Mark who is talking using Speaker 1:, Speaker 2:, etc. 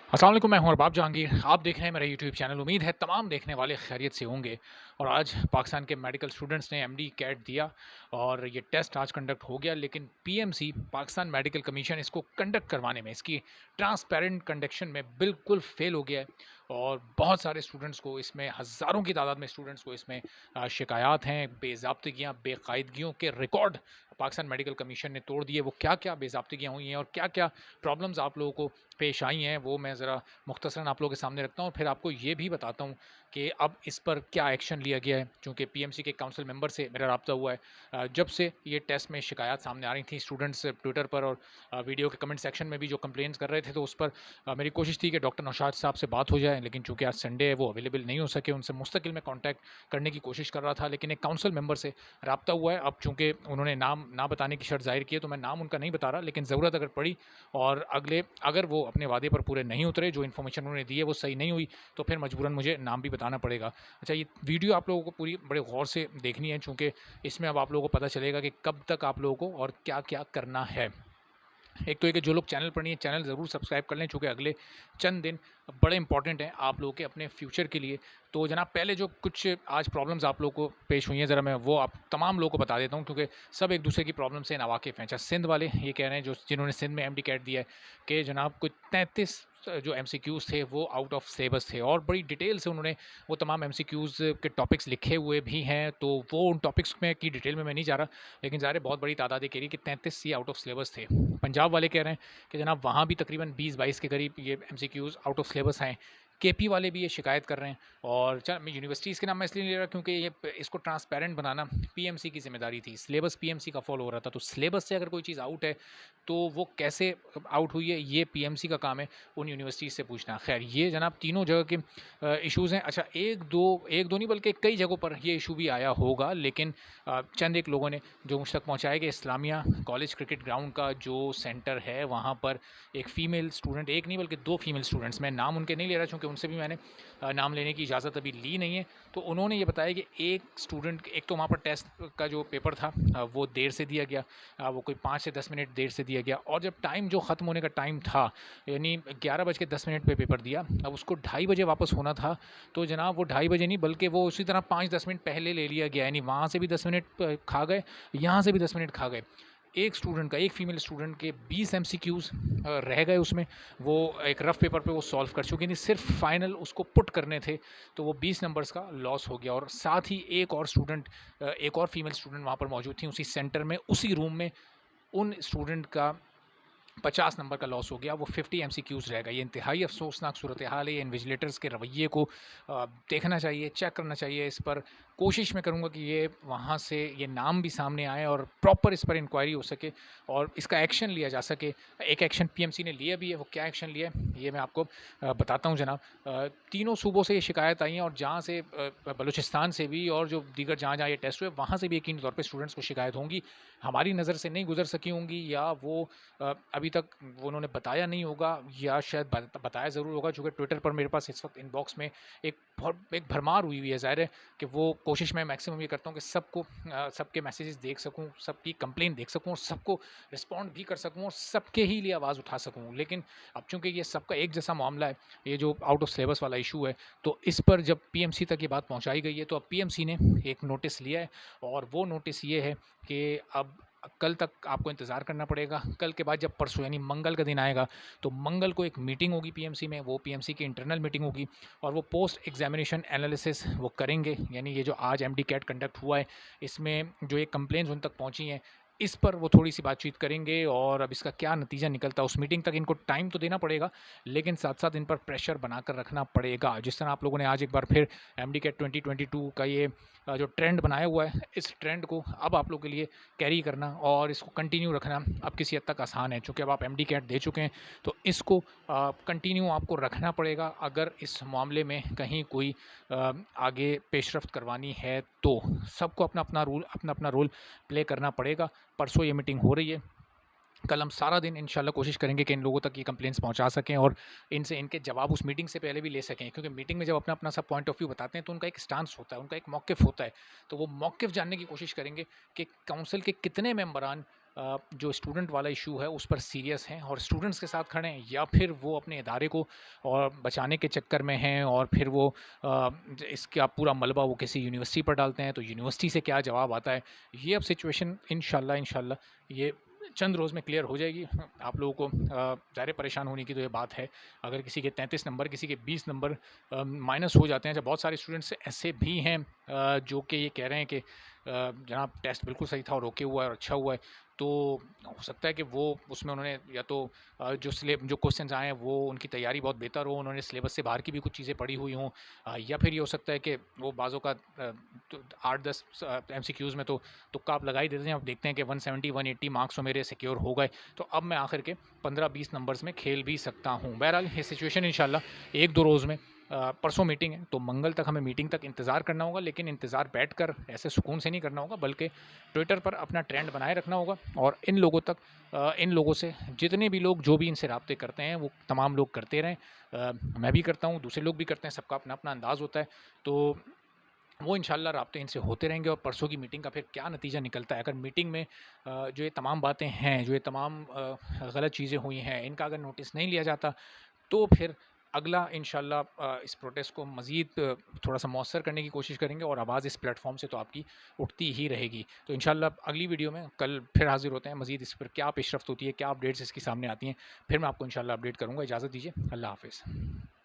Speaker 1: अस्सलाम वालेकुम, मैं हूं अरबाब जहांगीर। आप देख रहे हैं मेरा यूट्यूब चैनल। उम्मीद है तमाम देखने वाले खैरियत से होंगे। और आज पाकिस्तान के मेडिकल स्टूडेंट्स ने एमडी कैट दिया और ये टेस्ट आज कंडक्ट हो गया। लेकिन पीएमसी पाकिस्तान मेडिकल कमीशन इसको कंडक्ट करवाने में, इसकी ट्रांसपेरेंट कंडक्शन में बिल्कुल फेल हो गया है। और बहुत सारे स्टूडेंट्स को इसमें, हज़ारों की तादाद में स्टूडेंट्स को इसमें शिकायत हैं। बेज़ाब्तिगियाँ, बेकायदगियों के रिकॉर्ड पाकिस्तान मेडिकल कमीशन ने तोड़ दिए। वो क्या-क्या बेज़ाब्तिगियाँ हुई हैं और क्या-क्या प्रॉब्लम्स आप लोगों को पेश आई हैं, वो मैं ज़रा मुख्तसरन आप लोगों के सामने रखता हूँ। फिर आपको ये भी बताता हूँ कि अब इस पर क्या एक्शन लिया गया है, चूँकि पीएमसी के काउंसिल मेंबर से मेरा राब्ता हुआ है। जब से ये टेस्ट में शिकायत सामने आ रही थी, स्टूडेंट्स ट्विटर पर और वीडियो के कमेंट सेक्शन में भी जो कंप्लेंट्स कर रहे थे, तो उस पर मेरी कोशिश थी कि डॉक्टर नौशाद साहब से बात हो जाए। लेकिन चूँकि आज संडे है, वो अवेलेबल नहीं हो सके। उनसे मुस्तकिल में कॉन्टैक्ट करने की कोशिश कर रहा था, लेकिन एक काउंसिल मेंबर से राब्ता हुआ है। अब चूँकि उन्होंने नाम ना बताने की शर्त ज़ाहिर की है, तो मैं नाम उनका नहीं बता रहा, लेकिन ज़रूरत अगर पड़ी और अगर वो अपने वादे पर पूरे नहीं उतरे, जो इन्फॉर्मेशन उन्होंने दी है वो सही नहीं हुई, तो फिर मजबूरन मुझे नाम भी बताना पड़ेगा। अच्छा, ये वीडियो आप लोगों को पूरी बड़े गौर से देखनी है, चूँकि इसमें अब आप लोगों को पता चलेगा कि कब तक आप लोगों को और क्या-क्या करना है। एक तो ये कि जो लोग चैनल पर नहीं है, चैनल ज़रूर सब्सक्राइब कर लें, चूँकि अगले चंद दिन बड़े इंपॉर्टेंट हैं आप लोगों के अपने फ्यूचर के लिए। तो जनाब, पहले जो कुछ आज प्रॉब्लम्स आप लोगों को पेश हुई हैं, ज़रा मैं वो आप तमाम लोगों को बता देता हूँ, क्योंकि सब एक दूसरे की प्रॉब्लम से नावाकिफ़ हैं। अच्छा, सिंध वाले ये कह रहे हैं, जो जिन्होंने सिंध में एमडी कैट दिया है, कि जनाब कुछ 33 जो एमसीक्यूज़ थे वो आउट ऑफ सिलेबस थे, और बड़ी डिटेल से उन्होंने वो तमाम एमसीक्यूज़ के टॉपिक्स लिखे हुए भी हैं। तो वो उन टॉपिक्स में की डिटेल में मैं नहीं जा रहा, लेकिन ज़ाहिर है बहुत बड़ी तादाद ये कह रही है कि 33 ये आउट ऑफ सिलेबस थे। पंजाब वाले कह रहे हैं कि जनाब वहाँ भी तकरीबन 20-22 के करीब ये एमसीक्यूज़ आउट ऑफ सिलेबस हैं। केपी वाले भी ये शिकायत कर रहे हैं। और चल, मैं यूनिवर्सिटीज़ के नाम मैं इसलिए नहीं ले रहा, क्योंकि इसको ट्रांसपेरेंट बनाना पीएमसी की ज़िम्मेदारी थी। सिलेबस पीएमसी का फॉलो हो रहा था, तो सिलेबस से अगर कोई चीज़ आउट है, तो वो कैसे आउट हुई है, ये पीएमसी का काम है उन यूनिवर्सिटीज़ से पूछना। खैर, ये जनाब तीनों जगह के इश्यूज़ हैं। अच्छा, एक दो नहीं बल्कि कई जगहों पर ये इशू भी आया होगा, लेकिन चंद एक लोगों ने जो मुझ तक पहुँचाया कि इस्लामिया कॉलेज क्रिकेट ग्राउंड का जो सेंटर है, वहाँ पर एक फ़ीमेल स्टूडेंट, एक नहीं बल्कि 2 फीमेल स्टूडेंट्स, मैं नाम उनके नहीं ले रहा, चूँकि उनसे भी मैंने नाम लेने की इजाज़त अभी ली नहीं है। तो उन्होंने ये बताया कि एक स्टूडेंट, एक तो वहाँ पर टेस्ट का जो पेपर था वो देर से दिया गया। वो कोई 5 से 10 मिनट देर से दिया गया, और जब टाइम जो ख़त्म होने का टाइम था, यानी 11:10 पे पेपर दिया, अब उसको 2:30 बजे वापस होना था। तो जनाब वो 2:30 बजे नहीं बल्कि वो उसी तरह 5-10 मिनट पहले ले लिया गया, यानी वहाँ से भी 10 मिनट खा गए, यहाँ से भी 10 मिनट खा गए। एक फीमेल स्टूडेंट के 20 एमसीक्यूज़ रह गए उसमें। वो एक रफ़ पेपर पे वो सॉल्व कर चुकी थी, सिर्फ फाइनल उसको पुट करने थे। तो वो 20 नंबर्स का लॉस हो गया। और साथ ही एक और फीमेल स्टूडेंट वहाँ पर मौजूद थी उसी सेंटर में, उसी रूम में। उन स्टूडेंट का 50 नंबर का लॉस हो गया, वो 50 एमसीक्यूज़ रह गए। ये इंतहाई अफ़सोसनाक सूरत हाल है। ये इन्विजिलेटर्स के रवैये को देखना चाहिए, चेक करना चाहिए। इस पर कोशिश मैं करूँगा कि ये वहाँ से ये नाम भी सामने आए और प्रॉपर इस पर इंक्वायरी हो सके और इसका एक्शन लिया जा सके। एक एक्शन पीएमसी ने लिया भी है, वो क्या एक्शन लिया है ये मैं आपको बताता हूँ जनाब। तीनों सूबों से ये शिकायत आई हैं, और जहाँ से बलूचिस्तान से भी, और जो दीगर जहाँ-जहाँ ये टेस्ट हुए वहाँ से भी यकीनी तौर पे स्टूडेंट्स को शिकायत होंगी। हमारी नज़र से नहीं गुज़र सकी होंगी, या वो अभी तक वो उन्होंने बताया नहीं होगा, या शायद बताया ज़रूर होगा, चूँकि ट्विटर पर मेरे पास इस वक्त इनबॉक्स में एक भरमार हुई हुई है। ज़ाहिर है कि वो कोशिश मैं मैक्सिमम ये करता हूँ कि सबके मैसेजेस देख सकूँ, सबकी कंप्लेंट देख सकूँ, और सबको रिस्पॉन्ड भी कर सकूँ, और सबके ही लिए आवाज़ उठा सकूँ। लेकिन अब चूँकि ये सबका एक जैसा मामला है, ये जो आउट ऑफ सिलेबस वाला इशू है, तो इस पर जब पीएमसी तक ये बात पहुँचाई गई है, तो अब पीएमसी ने एक नोटिस लिया है, और वो नोटिस ये है कि अब कल तक आपको इंतज़ार करना पड़ेगा। कल के बाद जब परसों यानी मंगल का दिन आएगा, तो मंगल को एक मीटिंग होगी पीएमसी में, वो पीएमसी की इंटरनल मीटिंग होगी, और वो पोस्ट एग्जामिनेशन एनालिसिस वो करेंगे। यानी ये जो आज एमडी कैट कंडक्ट हुआ है, इसमें जो ये कंप्लेंट्स उन तक पहुंची हैं, इस पर वो थोड़ी सी बातचीत करेंगे, और अब इसका क्या नतीजा निकलता है, उस मीटिंग तक इनको टाइम तो देना पड़ेगा, लेकिन साथ साथ इन पर प्रेशर बनाकर रखना पड़ेगा। जिस तरह आप लोगों ने आज एक बार फिर एमडी कैट 2022 का ये जो ट्रेंड बनाया हुआ है, इस ट्रेंड को अब आप लोग के लिए कैरी करना और इसको कंटिन्यू रखना अब किसी हद तक आसान है, चूँकि अब आप एमडी कैट दे चुके हैं, तो इसको कंटिन्यू आपको रखना पड़ेगा। अगर इस मामले में कहीं कोई आगे पेशरफ्त करवानी है, तो सबको अपना अपना रोल प्ले करना पड़ेगा। परसों ये मीटिंग हो रही है, कल हम सारा दिन इंशाल्लाह कोशिश करेंगे कि इन लोगों तक ये कंप्लेंट्स पहुंचा सकें, और इनसे इनके जवाब उस मीटिंग से पहले भी ले सकें, क्योंकि मीटिंग में जब अपना अपना सब पॉइंट ऑफ व्यू बताते हैं, तो उनका एक स्टांस होता है, उनका एक मौक़िफ़ होता है। तो वो मौक़िफ़ जानने की कोशिश करेंगे कि काउंसिल के कितने मेंबरान जो स्टूडेंट वाला इशू है उस पर सीरियस हैं और स्टूडेंट्स के साथ खड़े हैं, या फिर वो अपने इदारे को और बचाने के चक्कर में हैं और फिर वो इसका पूरा मलबा वो किसी यूनिवर्सिटी पर डालते हैं, तो यूनिवर्सिटी से क्या जवाब आता है। ये अब सिचुएशन इंशाल्लाह ये चंद रोज़ में क्लियर हो जाएगी। आप लोगों को ज़ाहिर परेशान होने की तो ये बात है। अगर किसी के 33 नंबर, किसी के 20 नंबर माइनस हो जाते हैं, जब बहुत सारे स्टूडेंट्स ऐसे भी हैं जो कि ये कह रहे हैं कि जनाब टेस्ट बिल्कुल सही था और ओके हुआ है और अच्छा हुआ है, तो हो सकता है कि वो उसमें उन्होंने या तो जो क्वेश्चन्स आए हैं वो उनकी तैयारी बहुत बेहतर हो, उन्होंने सिलेबस से बाहर की भी कुछ चीज़ें पढ़ी हुई हों, या फिर ये हो सकता है कि वो बाज़ों का 8-10 MCQs में तो तुक्का आप लगा ही देते हैं। अब देखते हैं कि 170-180 मार्क्स तो मेरे सिक्योर हो गए, तो अब मैं आखिर के 15-20 नंबर्स में खेल भी सकता हूँ। बहरहाल ये सिचुएशन इंशाल्लाह 1-2 रोज़ में, परसों मीटिंग है, तो मंगल तक हमें मीटिंग तक इंतज़ार करना होगा, लेकिन इंतज़ार बैठकर ऐसे सुकून से नहीं करना होगा, बल्कि ट्विटर पर अपना ट्रेंड बनाए रखना होगा और इन लोगों तक इन लोगों से जितने भी लोग जो भी इनसे राब्ते करते हैं वो तमाम लोग करते रहें। मैं भी करता हूँ, दूसरे लोग भी करते हैं, सबका अपना अपना अंदाज़ होता है, तो वो इंशाल्लाह राब्ते इनसे होते रहेंगे। और परसों की मीटिंग का फिर क्या नतीजा निकलता है, अगर मीटिंग में जो ये तमाम बातें हैं, जो ये तमाम गलत चीज़ें हुई हैं, इनका अगर नोटिस नहीं लिया जाता, तो फिर अगला इंशाल्लाह इस प्रोटेस्ट को मज़ीद थोड़ा-सा मौसर करने की कोशिश करेंगे और आवाज़ इस प्लेटफ़ॉर्म से तो आपकी उठती ही रहेगी। तो इंशाल्लाह अगली वीडियो में कल फिर हाज़िर होते हैं, मज़ीद इस पर क्या पेशरफ़्त होती है, क्या अपडेट्स इसकी सामने आती हैं, फिर मैं आपको इंशाल्लाह अपडेट करूँगा। इजाज़त दीजिए, अल्लाह हाफ़िज़।